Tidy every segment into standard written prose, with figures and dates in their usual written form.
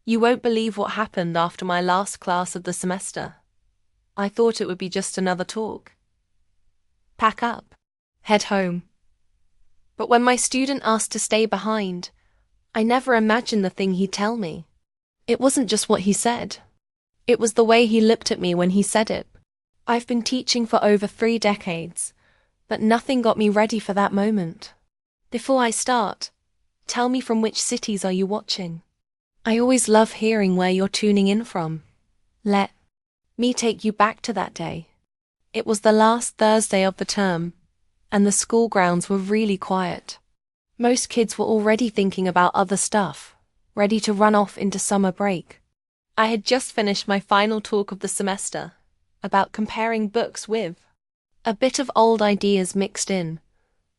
You won't believe what happened after my last class of the semester. I thought it would be just another talk. Pack up. Head home. But when my student asked to stay behind, I never imagined the thing he'd tell me. It wasn't just what he said. It was the way he looked at me when he said it. I've been teaching for over 3 decades, but nothing got me ready for that moment. Before I start, tell me, from which cities are you watching? I always love hearing where you're tuning in from. Let me take you back to that day. It was the last Thursday of the term, and the school grounds were really quiet. Most kids were already thinking about other stuff, ready to run off into summer break. I had just finished my final talk of the semester, about comparing books with a bit of old ideas mixed in,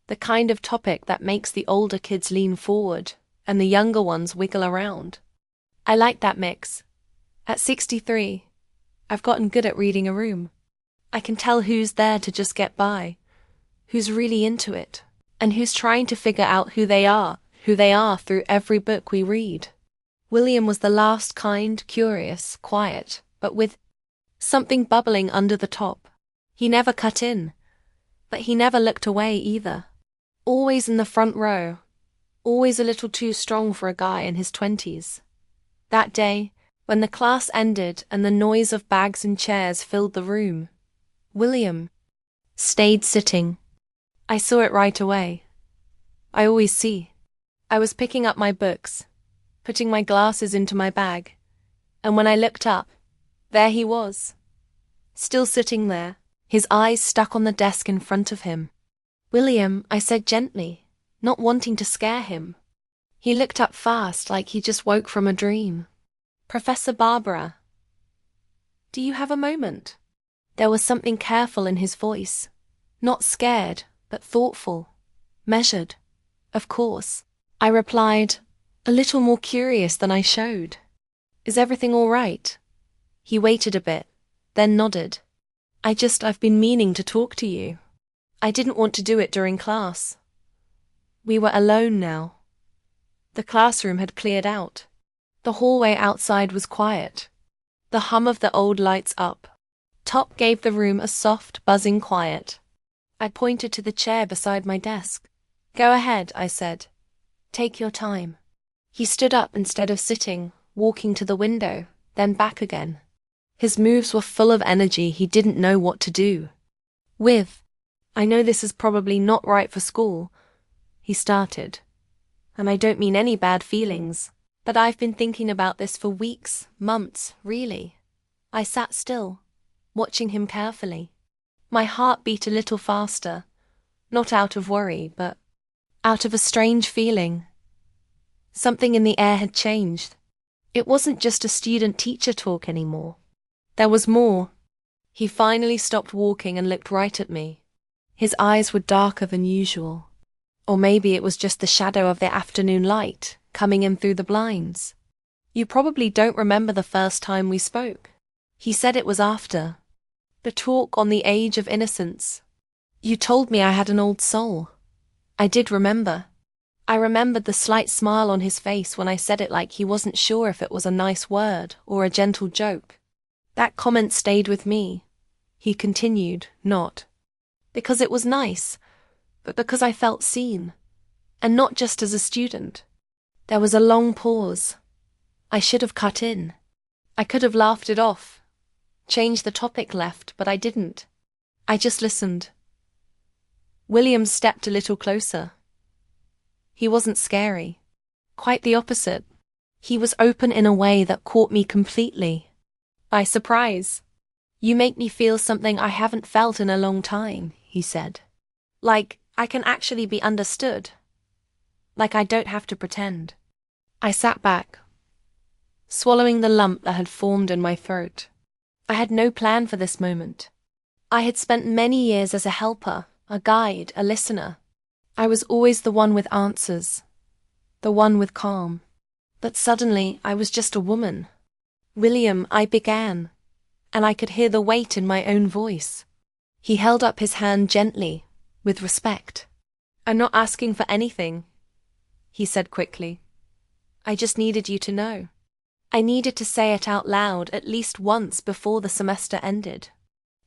the kind of topic that makes the older kids lean forward and the younger ones wiggle around. I like that mix. At 63, I've gotten good at reading a room. I can tell who's there to just get by, who's really into it, and who's trying to figure out who they are through every book we read. William was the last kind, curious, quiet, but with something bubbling under the top. He never cut in, but he never looked away either. Always in the front row, always a little too strong for a guy in his 20s. That day, when the class ended and the noise of bags and chairs filled the room, William stayed sitting. I saw it right away. I always see. I was picking up my books, putting my glasses into my bag, and when I looked up, there he was, still sitting there, his eyes stuck on the desk in front of him. "William," I said gently, not wanting to scare him. He looked up fast, like he just woke from a dream. "Professor Barbara, do you have a moment?" There was something careful in his voice, not scared, but thoughtful, measured. "Of course," I replied, a little more curious than I showed. "Is everything all right?" He waited a bit, then nodded. I've been meaning to talk to you. I didn't want to do it during class." We were alone now. The classroom had cleared out. The hallway outside was quiet. The hum of the old lights up top gave the room a soft, buzzing quiet. I pointed to the chair beside my desk. "Go ahead," I said. "Take your time." He stood up instead of sitting, walking to the window, then back again. His moves were full of energy he didn't know what to do with. "I know this is probably not right for school," he started. "And I don't mean any bad feelings, but I've been thinking about this for weeks, months, really." I sat still, watching him carefully. My heart beat a little faster, not out of worry, but out of a strange feeling. Something in the air had changed. It wasn't just a student-teacher talk anymore. There was more. He finally stopped walking and looked right at me. His eyes were darker than usual. Or maybe it was just the shadow of the afternoon light coming in through the blinds. "You probably don't remember the first time we spoke." He said it was after the talk on the age of innocence. "You told me I had an old soul." I did remember. I remembered the slight smile on his face when I said it, like he wasn't sure if it was a nice word or a gentle joke. That comment stayed with me. He continued, not because it was nice, but because I felt seen, and not just as a student. There was a long pause. I should have cut in. I could have laughed it off, changed the topic left, but I didn't. I just listened. William stepped a little closer. He wasn't scary. Quite the opposite. He was open in a way that caught me completely by surprise. "You make me feel something I haven't felt in a long time," he said. "Like I can actually be understood. Like I don't have to pretend." I sat back, swallowing the lump that had formed in my throat. I had no plan for this moment. I had spent many years as a helper, a guide, a listener. I was always the one with answers, the one with calm. But suddenly I was just a woman. "William," I began, and I could hear the weight in my own voice. He held up his hand gently, with respect. "I'm not asking for anything," he said quickly. "I just needed you to know. I needed to say it out loud at least once before the semester ended.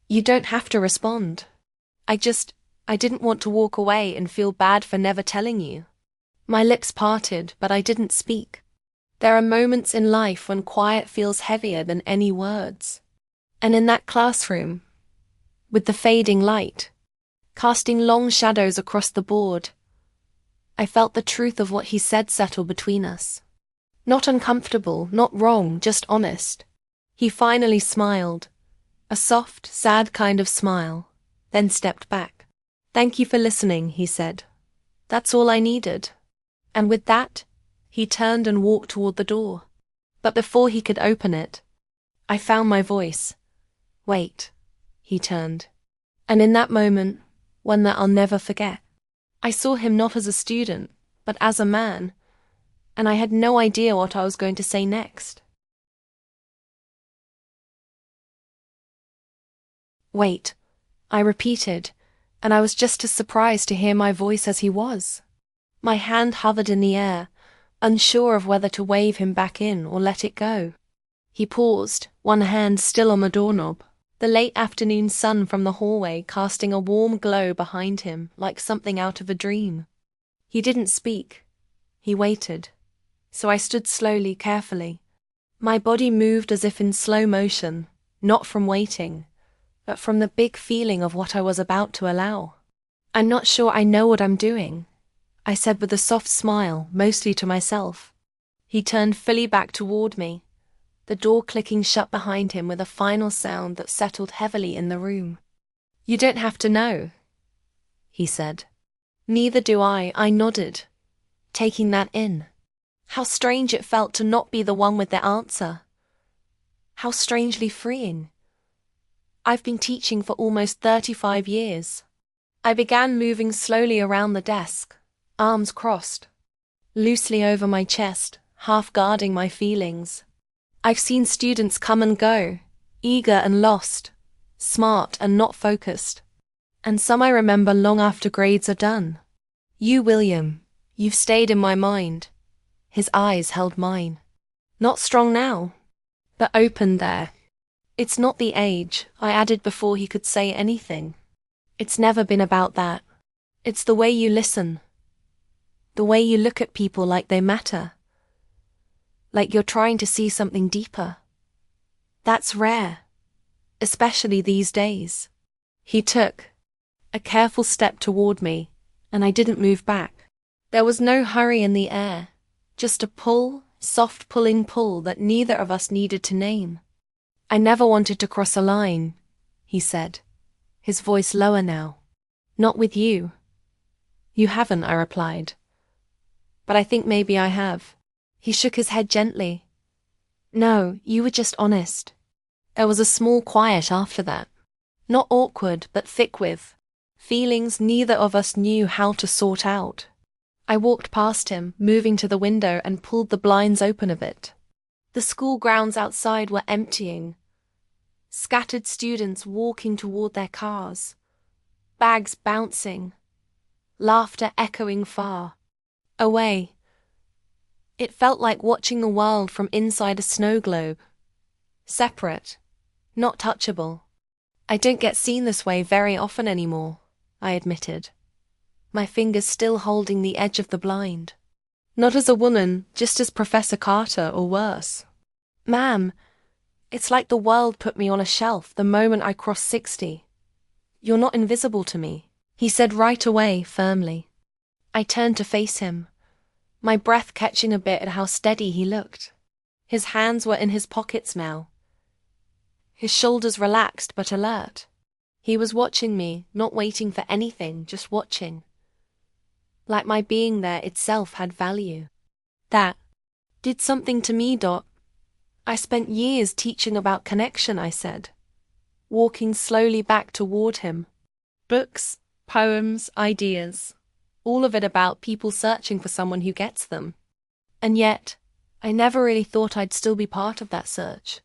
You don't have to respond. I didn't want to walk away and feel bad for never telling you. My lips parted, but I didn't speak. There are moments in life when quiet feels heavier than any words. And in that classroom, with the fading light, casting long shadows across the board, I felt the truth of what he said settle between us. Not uncomfortable, not wrong, just honest. He finally smiled, a soft, sad kind of smile, then stepped back. "Thank you for listening," he said. "That's all I needed." And with that, he turned and walked toward the door. But before he could open it, I found my voice. "Wait," he turned. And in that moment, one that I'll never forget, I saw him not as a student, but as a man, and I had no idea what I was going to say next. "Wait," I repeated, and I was just as surprised to hear my voice as he was. My hand hovered in the air, unsure of whether to wave him back in or let it go. He paused, one hand still on the doorknob, the late afternoon sun from the hallway casting a warm glow behind him like something out of a dream. He didn't speak. He waited. So I stood slowly, carefully. My body moved as if in slow motion, not from waiting, but from the big feeling of what I was about to allow. "I'm not sure I know what I'm doing," I said with a soft smile, mostly to myself. He turned fully back toward me, the door clicking shut behind him with a final sound that settled heavily in the room. "You don't have to know," he said. "Neither do I nodded, taking that in. How strange it felt to not be the one with the answer. How strangely freeing. I've been teaching for almost 35 years. I began moving slowly around the desk, arms crossed, loosely over my chest, half guarding my feelings. I've seen students come and go, eager and lost, smart and not focused. And some I remember long after grades are done. You, William, you've stayed in my mind." His eyes held mine. "Not strong now, but open there. It's not the age," I added before he could say anything. "It's never been about that. It's the way you listen. The way you look at people like they matter. Like you're trying to see something deeper. That's rare, especially these days." He took a careful step toward me, and I didn't move back. There was no hurry in the air, just a pull, soft pulling pull that neither of us needed to name. "I never wanted to cross a line," he said, his voice lower now. "Not with you." "You haven't," I replied. "But I think maybe I have." He shook his head gently. "No, you were just honest." There was a small quiet after that. Not awkward, but thick with feelings neither of us knew how to sort out. I walked past him, moving to the window and pulled the blinds open a bit. The school grounds outside were emptying. Scattered students walking toward their cars. Bags bouncing. Laughter echoing far. Away. It felt like watching the world from inside a snow globe. Separate. Not touchable. "I don't get seen this way very often anymore," I admitted, my fingers still holding the edge of the blind. "Not as a woman, just as Professor Carter or worse. Ma'am, it's like the world put me on a shelf the moment I crossed 60. You're not invisible to me," he said right away, firmly. I turned to face him, my breath catching a bit at how steady he looked. His hands were in his pockets now, his shoulders relaxed but alert. He was watching me, not waiting for anything, just watching. Like my being there itself had value. "That did something to me, Dot. I spent years teaching about connection," I said, walking slowly back toward him. Books, poems, ideas, all of it about people searching for someone who gets them. And yet, I never really thought I'd still be part of that search.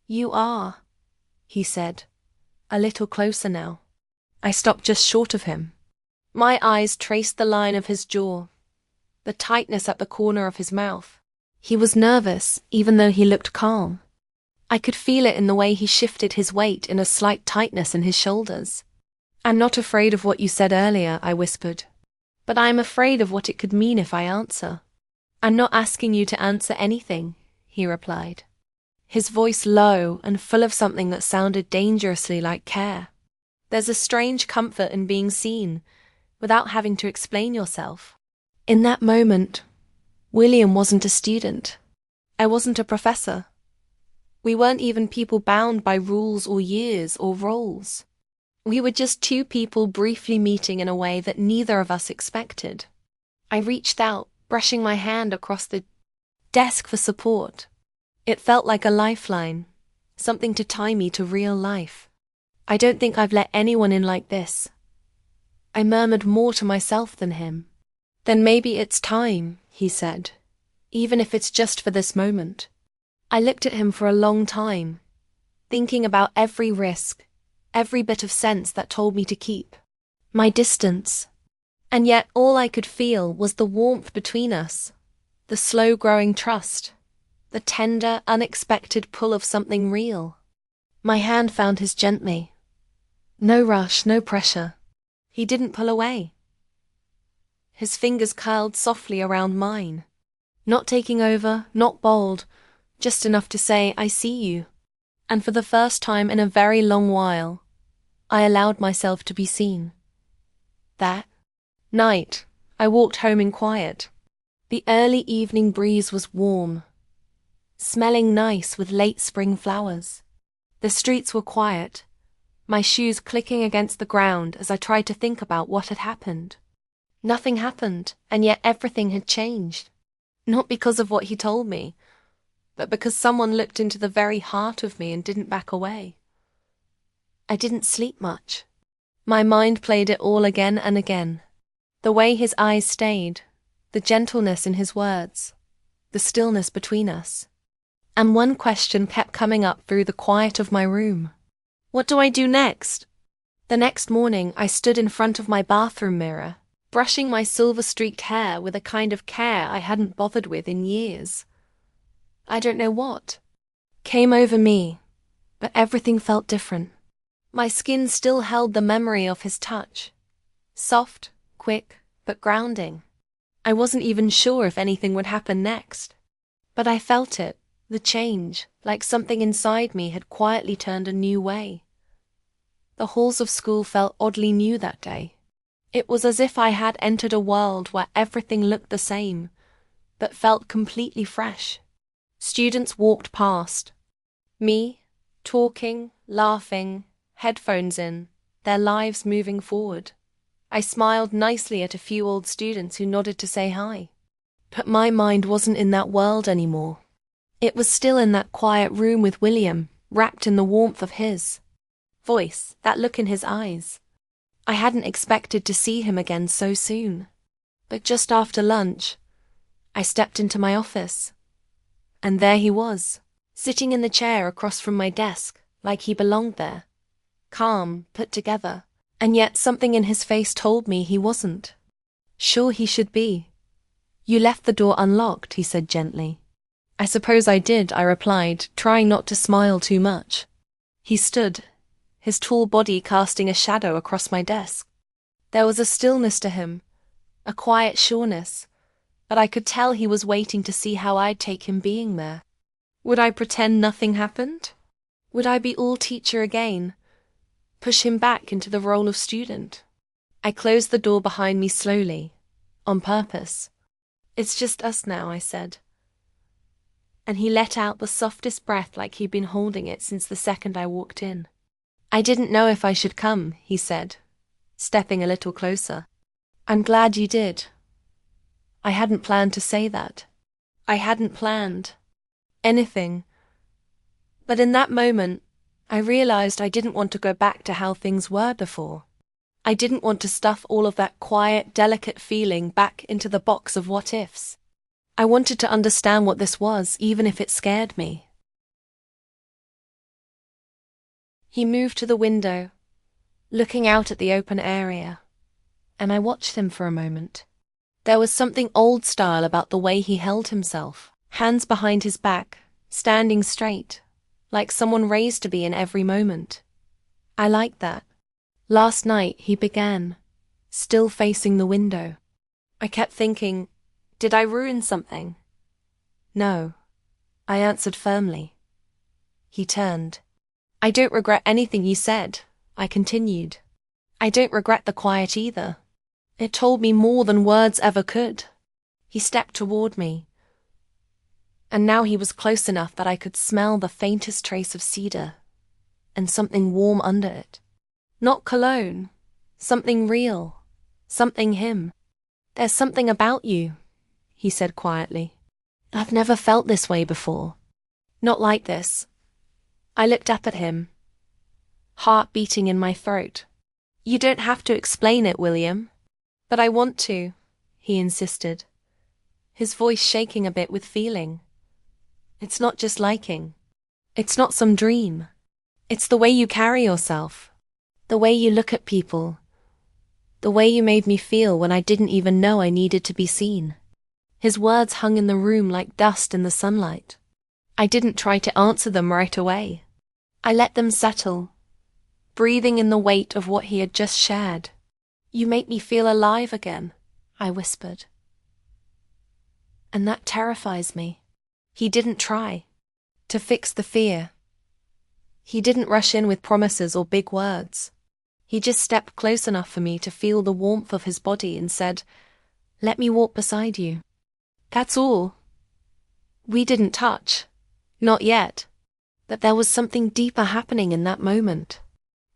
"You are," he said, a little closer now. I stopped just short of him. My eyes traced the line of his jaw, the tightness at the corner of his mouth. He was nervous, even though he looked calm. I could feel it in the way he shifted his weight in a slight tightness in his shoulders. "I'm not afraid of what you said earlier," I whispered. "But I'm afraid of what it could mean if I answer." "I'm not asking you to answer anything," he replied, his voice low and full of something that sounded dangerously like care. "There's a strange comfort in being seen, without having to explain yourself." In that moment, William wasn't a student. I wasn't a professor. We weren't even people bound by rules or years or roles. We were just two people briefly meeting in a way that neither of us expected. I reached out, brushing my hand across the desk for support. It felt like a lifeline, something to tie me to real life. "I don't think I've let anyone in like this." I murmured more to myself than him. "Then maybe it's time," he said, "even if it's just for this moment." I looked at him for a long time, thinking about every risk, every bit of sense that told me to keep my distance. And yet all I could feel was the warmth between us, the slow-growing trust, the tender, unexpected pull of something real. My hand found his gently. No rush, no pressure. He didn't pull away. His fingers curled softly around mine, not taking over, not bold, just enough to say, "I see you." And for the first time in a very long while, I allowed myself to be seen. That night, I walked home in quiet. The early evening breeze was warm, smelling nice with late spring flowers. The streets were quiet, my shoes clicking against the ground as I tried to think about what had happened. Nothing happened, and yet everything had changed. Not because of what he told me, but because someone looked into the very heart of me and didn't back away. I didn't sleep much. My mind played it all again and again. The way his eyes stayed, the gentleness in his words, the stillness between us. And one question kept coming up through the quiet of my room. What do I do next? The next morning, I stood in front of my bathroom mirror, brushing my silver-streaked hair with a kind of care I hadn't bothered with in years. I don't know what came over me, but everything felt different. My skin still held the memory of his touch. Soft, quick, but grounding. I wasn't even sure if anything would happen next. But I felt it, the change, like something inside me had quietly turned a new way. The halls of school felt oddly new that day. It was as if I had entered a world where everything looked the same, but felt completely fresh. Students walked past. Me, talking, laughing, headphones in, their lives moving forward. I smiled nicely at a few old students who nodded to say hi. But my mind wasn't in that world anymore. It was still in that quiet room with William, wrapped in the warmth of his voice, that look in his eyes. I hadn't expected to see him again so soon. But just after lunch, I stepped into my office. And there he was, sitting in the chair across from my desk, like he belonged there. Calm, put together, and yet something in his face told me he wasn't. Sure he should be. "You left the door unlocked," he said gently. "I suppose I did," I replied, trying not to smile too much. He stood, his tall body casting a shadow across my desk. There was a stillness to him, a quiet sureness, but I could tell he was waiting to see how I'd take him being there. Would I pretend nothing happened? Would I be all teacher again? Push him back into the role of student? I closed the door behind me slowly, on purpose. "It's just us now," I said. And he let out the softest breath like he'd been holding it since the second I walked in. "I didn't know if I should come," he said, stepping a little closer. "I'm glad you did." I hadn't planned to say that. I hadn't planned anything. But in that moment, I realized I didn't want to go back to how things were before. I didn't want to stuff all of that quiet, delicate feeling back into the box of what-ifs. I wanted to understand what this was, even if it scared me. He moved to the window, looking out at the open area, and I watched him for a moment. There was something old-style about the way he held himself, hands behind his back, standing straight, like someone raised to be in every moment. I liked that. Last night, he began, still facing the window. I kept thinking, did I ruin something? No, I answered firmly. He turned. I don't regret anything you said, I continued. I don't regret the quiet either. It told me more than words ever could. He stepped toward me, and now he was close enough that I could smell the faintest trace of cedar and something warm under it. Not cologne, something real, something him. There's something about you, he said quietly. I've never felt this way before. Not like this. I looked up at him, heart beating in my throat. You don't have to explain it, William. But I want to, he insisted, his voice shaking a bit with feeling. It's not just liking. It's not some dream. It's the way you carry yourself, the way you look at people, the way you made me feel when I didn't even know I needed to be seen. His words hung in the room like dust in the sunlight. I didn't try to answer them right away. I let them settle, breathing in the weight of what he had just shared. You make me feel alive again, I whispered. And that terrifies me. He didn't try to fix the fear. He didn't rush in with promises or big words. He just stepped close enough for me to feel the warmth of his body and said, "Let me walk beside you." That's all. We didn't touch. Not yet. But there was something deeper happening in that moment.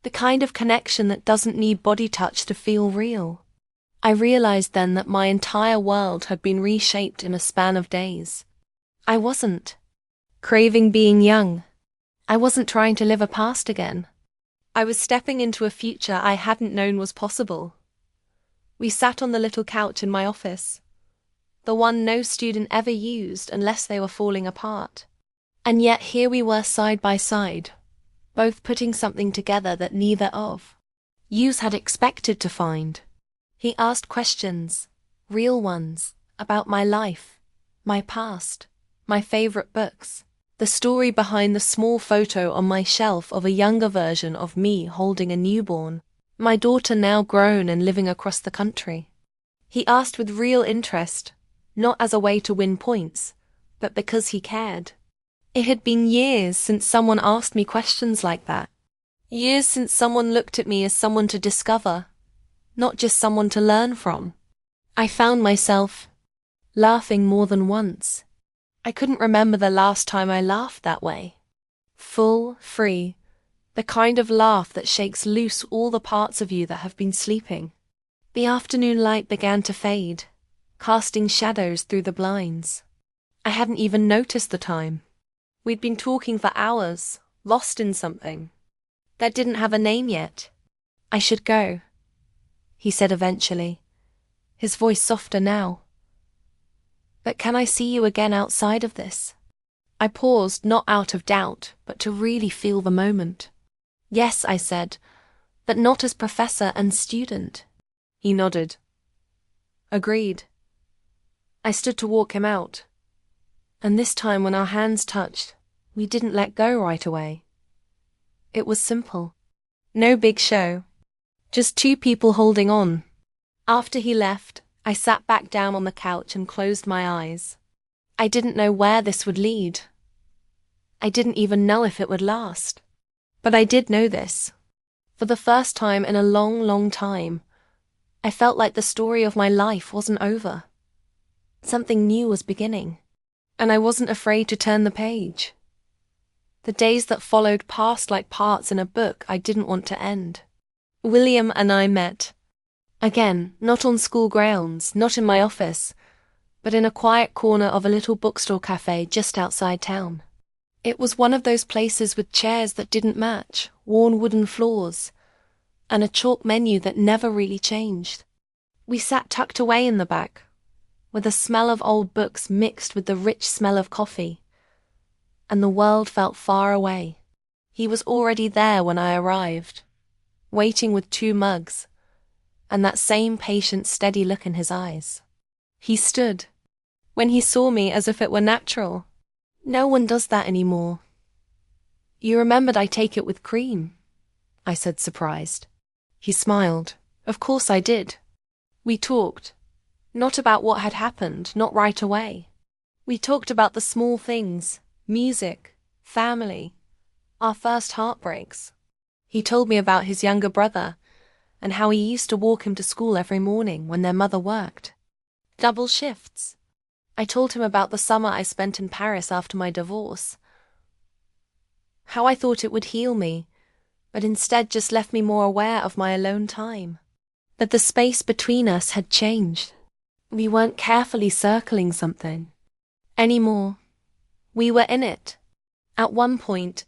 The kind of connection that doesn't need body touch to feel real. I realized then that my entire world had been reshaped in a span of days. I wasn't craving being young. I wasn't trying to live a past again. I was stepping into a future I hadn't known was possible. We sat on the little couch in my office, the one no student ever used unless they were falling apart. And yet here we were side by side, both putting something together that neither of yous had expected to find. He asked questions, real ones, about my life, my past, my favorite books, the story behind the small photo on my shelf of a younger version of me holding a newborn, my daughter now grown and living across the country. He asked with real interest, not as a way to win points, but because he cared. It had been years since someone asked me questions like that. Years since someone looked at me as someone to discover, not just someone to learn from. I found myself laughing more than once. I couldn't remember the last time I laughed that way. Full, free, the kind of laugh that shakes loose all the parts of you that have been sleeping. The afternoon light began to fade, casting shadows through the blinds. I hadn't even noticed the time. We'd been talking for hours, lost in something that didn't have a name yet. I should go, he said eventually, his voice softer now. But can I see you again outside of this? I paused, not out of doubt, but to really feel the moment. Yes, I said, but not as professor and student. He nodded. Agreed. I stood to walk him out. And this time when our hands touched, we didn't let go right away. It was simple. No big show. Just two people holding on. After he left, I sat back down on the couch and closed my eyes. I didn't know where this would lead. I didn't even know if it would last. But I did know this. For the first time in a long, long time, I felt like the story of my life wasn't over. Something new was beginning, and I wasn't afraid to turn the page. The days that followed passed like parts in a book I didn't want to end. William and I met. Again, not on school grounds, not in my office, but in a quiet corner of a little bookstore cafe just outside town. It was one of those places with chairs that didn't match, worn wooden floors, and a chalk menu that never really changed. We sat tucked away in the back, with the smell of old books mixed with the rich smell of coffee, and the world felt far away. He was already there when I arrived, waiting with 2 mugs, and that same patient, steady look in his eyes. He stood, when he saw me as if it were natural. No one does that anymore. You remembered I take it with cream, I said, surprised. He smiled. Of course I did. We talked. Not about what had happened, not right away. We talked about the small things, music, family, our first heartbreaks. He told me about his younger brother and how he used to walk him to school every morning when their mother worked. Double shifts. I told him about the summer I spent in Paris after my divorce. How I thought it would heal me, but instead just left me more aware of my alone time. That the space between us had changed. We weren't carefully circling something anymore. We were in it. At one point,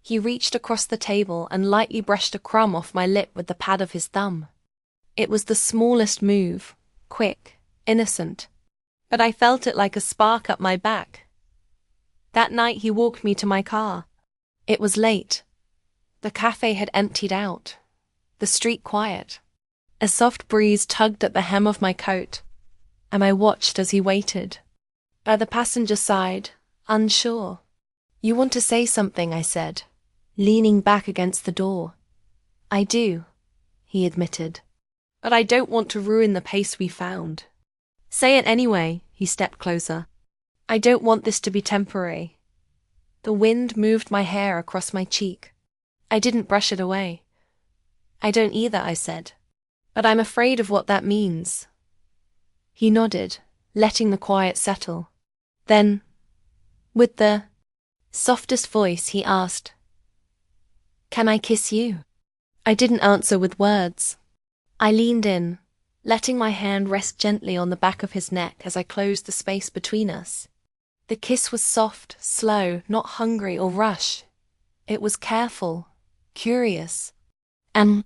he reached across the table and lightly brushed a crumb off my lip with the pad of his thumb. It was the smallest move, quick, innocent, but I felt it like a spark up my back. That night he walked me to my car. It was late. The cafe had emptied out, the street quiet. A soft breeze tugged at the hem of my coat, and I watched as he waited. By the passenger side, unsure. You want to say something, I said, leaning back against the door. I do, he admitted. But I don't want to ruin the pace we found. Say it anyway, he stepped closer. I don't want this to be temporary. The wind moved my hair across my cheek. I didn't brush it away. I don't either, I said. But I'm afraid of what that means. He nodded, letting the quiet settle. Then, with the softest voice, he asked, Can I kiss you? I didn't answer with words. I leaned in, letting my hand rest gently on the back of his neck as I closed the space between us. The kiss was soft, slow, not hungry or rush. It was careful, curious. And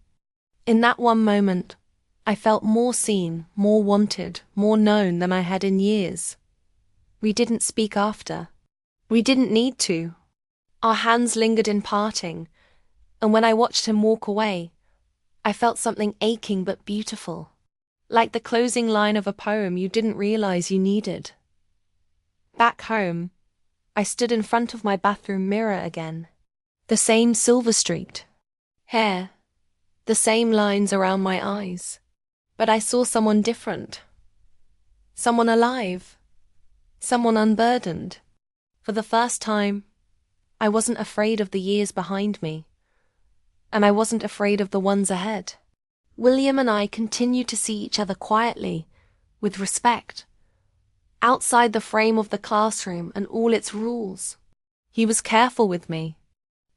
in that one moment, I felt more seen, more wanted, more known than I had in years. We didn't speak after. We didn't need to. Our hands lingered in parting, and when I watched him walk away, I felt something aching but beautiful, like the closing line of a poem you didn't realize you needed. Back home, I stood in front of my bathroom mirror again. The same silver-streaked hair, the same lines around my eyes. But I saw someone different. Someone alive. Someone unburdened. For the first time, I wasn't afraid of the years behind me. And I wasn't afraid of the ones ahead. William and I continued to see each other quietly, with respect, outside the frame of the classroom and all its rules. He was careful with me,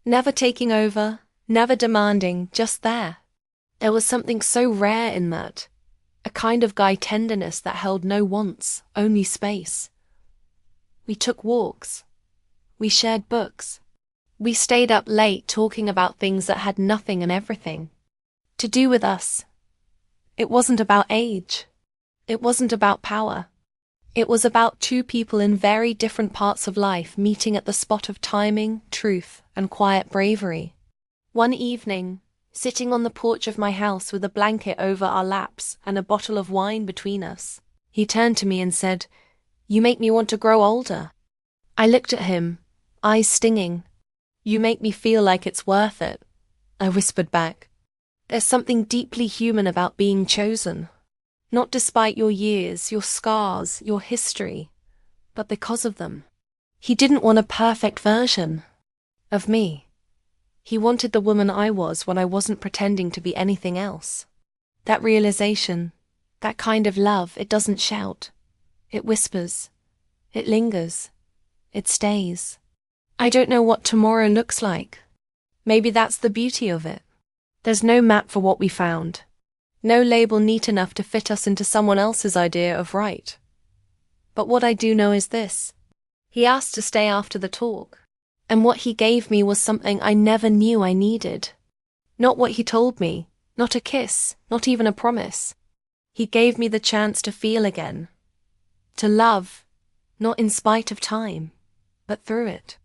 never taking over, never demanding, just there. There was something so rare in that, a kind of guy tenderness that held no wants, only space. We took walks. We shared books. We stayed up late talking about things that had nothing and everything to do with us. It wasn't about age. It wasn't about power. It was about two people in very different parts of life meeting at the spot of timing, truth, and quiet bravery. One evening, sitting on the porch of my house with a blanket over our laps and a bottle of wine between us, he turned to me and said, You make me want to grow older. I looked at him, eyes stinging. You make me feel like it's worth it, I whispered back. There's something deeply human about being chosen. Not despite your years, your scars, your history, but because of them. He didn't want a perfect version of me. He wanted the woman I was when I wasn't pretending to be anything else. That realization, that kind of love, it doesn't shout. It whispers. It lingers. It stays. I don't know what tomorrow looks like. Maybe that's the beauty of it. There's no map for what we found. No label neat enough to fit us into someone else's idea of right. But what I do know is this. He asked to stay after the talk. And what he gave me was something I never knew I needed. Not what he told me, not a kiss, not even a promise. He gave me the chance to feel again. To love, not in spite of time, but through it.